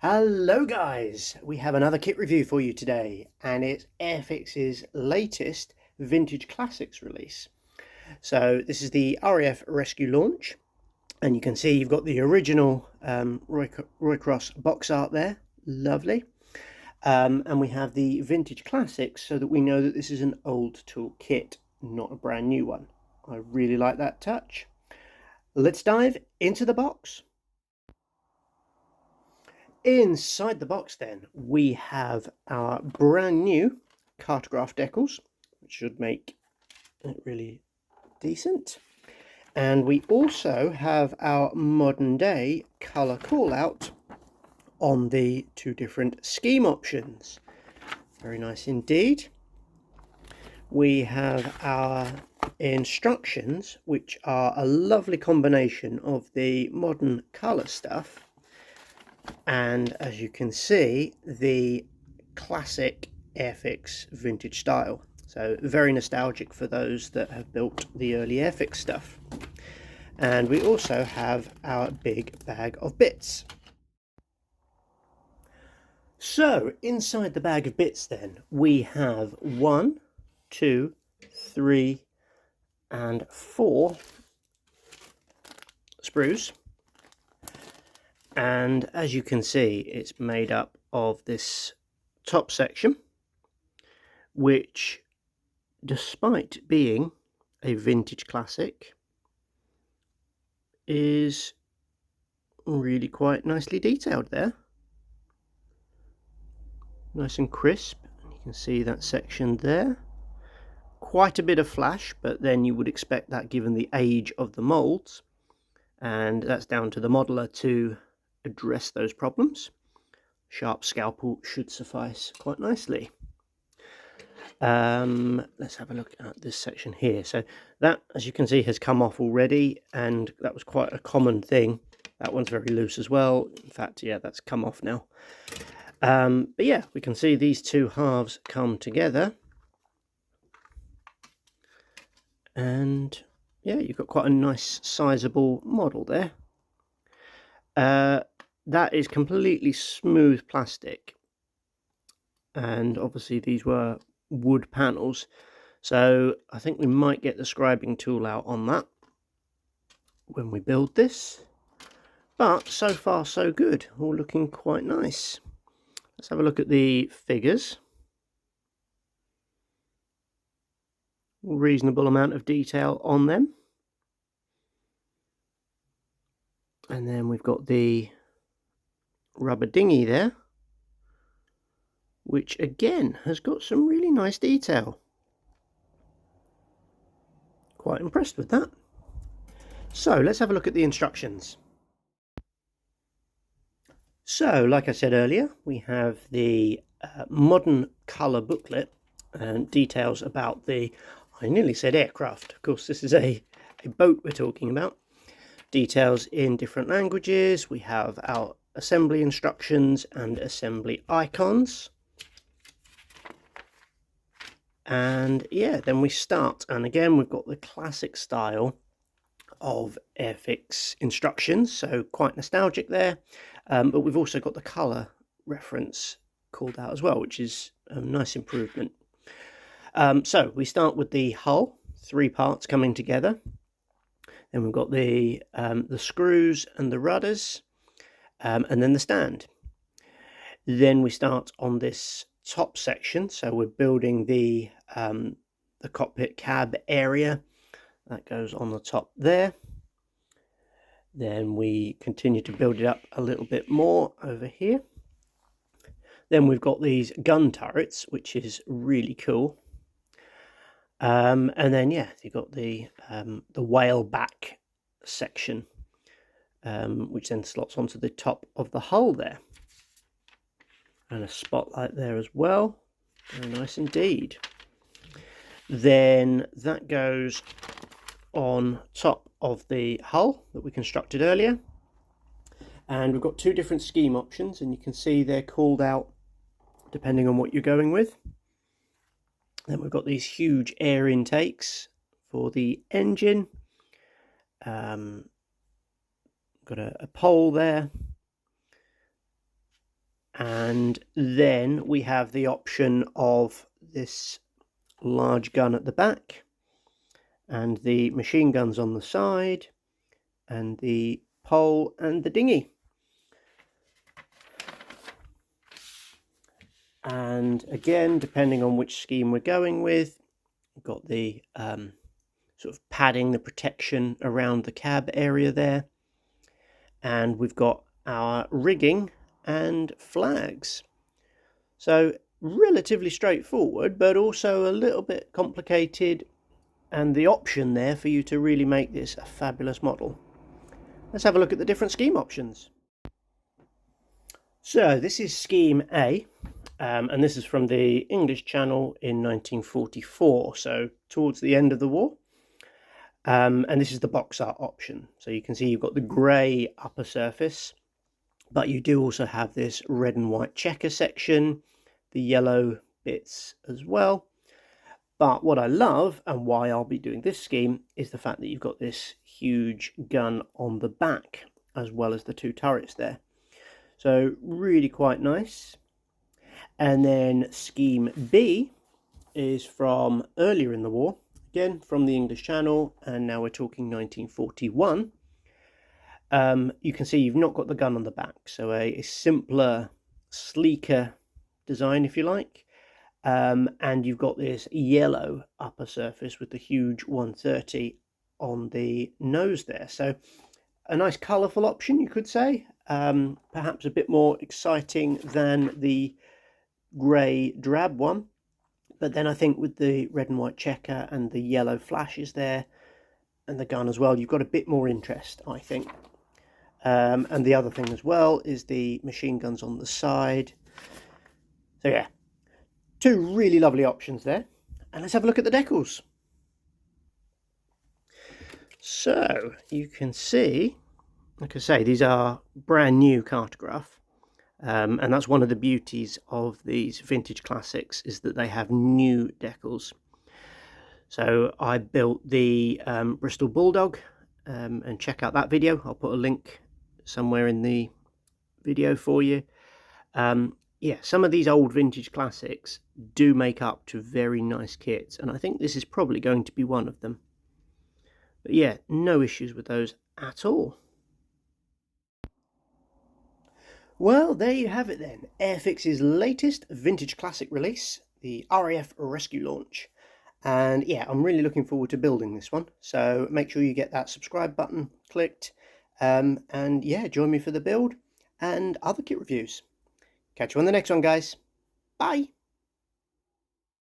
Hello guys, we have another kit review for you today, and it's Airfix's latest Vintage Classics release. So this is the RAF Rescue Launch, and you can see you've got the original Roy Cross box art there, lovely. And we have the Vintage Classics so that we know that this is an old tool kit, not a brand new one. I really like that touch. Let's dive into the box. Inside the box then, we have our brand new cartograph decals, which should make it really decent. And we also have our modern day colour call out on the two different scheme options. Very nice indeed. We have our instructions, which are a lovely combination of the modern colour stuff and, as you can see, the classic Airfix vintage style. So very nostalgic for those that have built the early Airfix stuff. And we also have our big bag of bits. So inside the bag of bits then, we have 1, 2, 3 and 4 sprues. And as you can see, it's made up of this top section, which, despite being a vintage classic, is really quite nicely detailed there. Nice and crisp. You can see that section there. Quite a bit of flash, but then you would expect that given the age of the molds, and that's down to the modeler to address those problems. Sharp scalpel should suffice quite nicely. Let's have a look at this section here. So that, as you can see, has come off already, and that was quite a common thing. That one's very loose as well. In fact, yeah, that's come off now. But yeah, we can see these two halves come together, and yeah, you've got quite a nice sizable model there. That is completely smooth plastic, and obviously these were wood panels, so I think we might get the scribing tool out on that when we build this. But so far so good, all looking quite nice. Let's have a look at the figures. Reasonable amount of detail on them. And then we've got the rubber dinghy there, which again has got some really nice detail. Quite impressed with that. So let's have a look at the instructions. So, like I said earlier, we have the modern colour booklet and details about the, I nearly said aircraft, of course this is a boat we're talking about. Details in different languages. We have our assembly instructions and assembly icons. And yeah, then we start, and again we've got the classic style of Airfix instructions, so quite nostalgic there, but we've also got the colour reference called out as well, which is a nice improvement. So we start with the hull, 3 parts coming together. Then we've got the screws and the rudders, and then the stand. Then we start on this top section, so we're building the cockpit cab area. That goes on the top there. Then we continue to build it up a little bit more over here. Then we've got these gun turrets, which is really cool. And then yeah, you've got the whale back section, which then slots onto the top of the hull there. And a spotlight there as well. Very nice indeed. Then that goes on top of the hull that we constructed earlier, and we've got 2 different scheme options, and you can see they're called out depending on what you're going with. Then we've got these huge air intakes for the engine. Got a pole there, And then we have the option of this large gun at the back, and the machine guns on the side, and the pole and the dinghy. And again, depending on which scheme we're going with, we've got the sort of padding, the protection around the cab area there. And we've got our rigging and flags. So relatively straightforward, but also a little bit complicated, and the option there for you to really make this a fabulous model. Let's have a look at the different scheme options. So this is scheme A, and this is from the English Channel in 1944, so towards the end of the war. And this is the box art option. So you can see you've got the grey upper surface, but you do also have this red and white checker section, the yellow bits as well. But what I love, and why I'll be doing this scheme, is the fact that you've got this huge gun on the back, as well as the two turrets there. So really quite nice. And then scheme B is from earlier in the war, again from the English Channel, and now we're talking 1941. You can see you've not got the gun on the back, so a simpler, sleeker design, if you like. And you've got this yellow upper surface with the huge 130 on the nose there. So a nice colourful option, you could say. Perhaps a bit more exciting than the grey drab one. But then I think with the red and white checker and the yellow flashes there, and the gun as well, you've got a bit more interest, I think. And the other thing as well is the machine guns on the side. So yeah, two really lovely options there. And let's have a look at the decals. So you can see, like I say, these are brand new cartograph. And that's one of the beauties of these vintage classics, is that they have new decals. So I built the Bristol Bulldog, and check out that video. I'll put a link somewhere in the video for you. Yeah, some of these old vintage classics do make up to very nice kits, and I think this is probably going to be one of them. But yeah, no issues with those at all. Well, there you have it then. Airfix's latest vintage classic release, the RAF Rescue Launch. And yeah, I'm really looking forward to building this one. So make sure you get that subscribe button clicked. And yeah, join me for the build and other kit reviews. Catch you on the next one, guys. Bye.